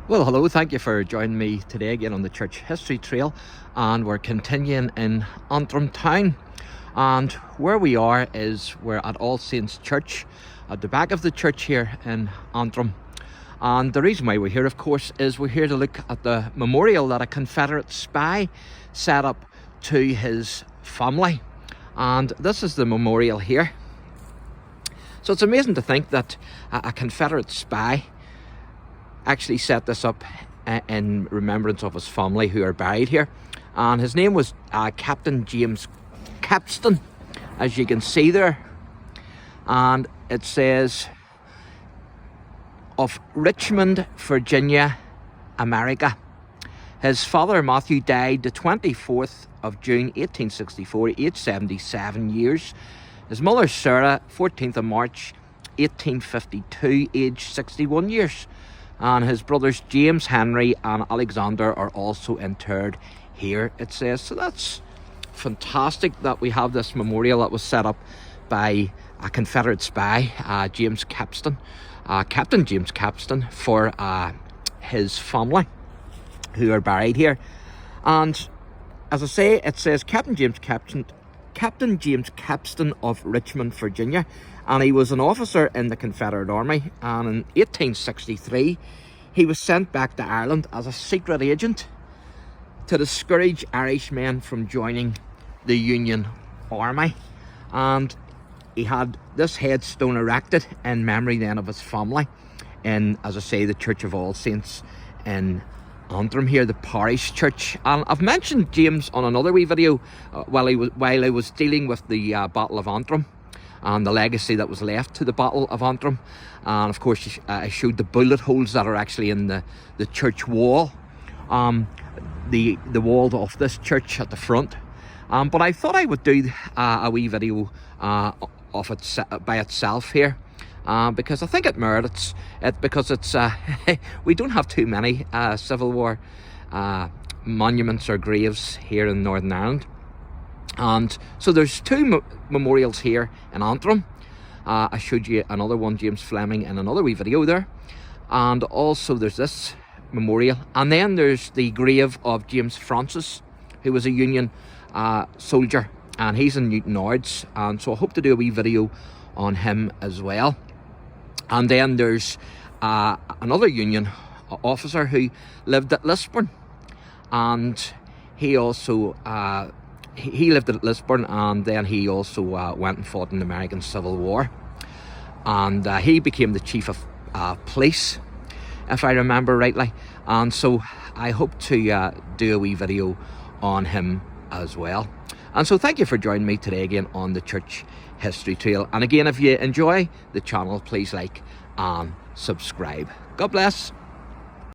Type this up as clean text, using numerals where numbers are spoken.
Well, hello, thank you for joining me today again on the Church History Trail, and we're continuing in Antrim town. And where we are is we're at All Saints Church, at the back of the church here in Antrim. And the reason why we're here, of course, is we're here to look at the memorial that a Confederate spy set up to his family. And this is the memorial here. So it's amazing to think that a Confederate spy actually set this up in remembrance of his family who are buried here. And his name was Captain James Capstan, as you can see there. And it says, of Richmond, Virginia, America. His father, Matthew, died the 24th of June 1864, aged 77 years. His mother, Sarah, 14th of March 1852, aged 61 years. And his brothers James, Henry and Alexander are also interred here, it says. So that's fantastic that we have this memorial that was set up by a Confederate spy, James Capstan, Captain James Capstan, for his family who are buried here. And as I say, it says Captain James Capstan of Richmond, Virginia, and he was an officer in the Confederate Army. And in 1863 he was sent back to Ireland as a secret agent to discourage Irishmen from joining the Union Army. And he had this headstone erected in memory then of his family in, as I say, the Church of All Saints in Antrim here, the parish church. And I've mentioned James on another wee video while I was dealing with the Battle of Antrim and the legacy that was left to the Battle of Antrim. And of course I showed the bullet holes that are actually in the church wall, the wall of this church at the front. But I thought I would do a wee video of it by itself here, because I think it merits it, because it's we don't have too many Civil War monuments or graves here in Northern Ireland. And so there's two memorials here in Antrim. I showed you another one, James Fleming, in another wee video there. And also there's this memorial. And then there's the grave of James Francis, who was a Union soldier, and he's in Newtownards. And so I hope to do a wee video on him as well. And then there's another Union officer who lived at Lisburn, and he also he lived at Lisburn, and then he also went and fought in the American Civil War, and he became the chief of police, if I remember rightly. And so I hope to do a wee video on him as well. And so thank you for joining me today again on the Church History Trail. And again, if you enjoy the channel, please like and subscribe. God bless.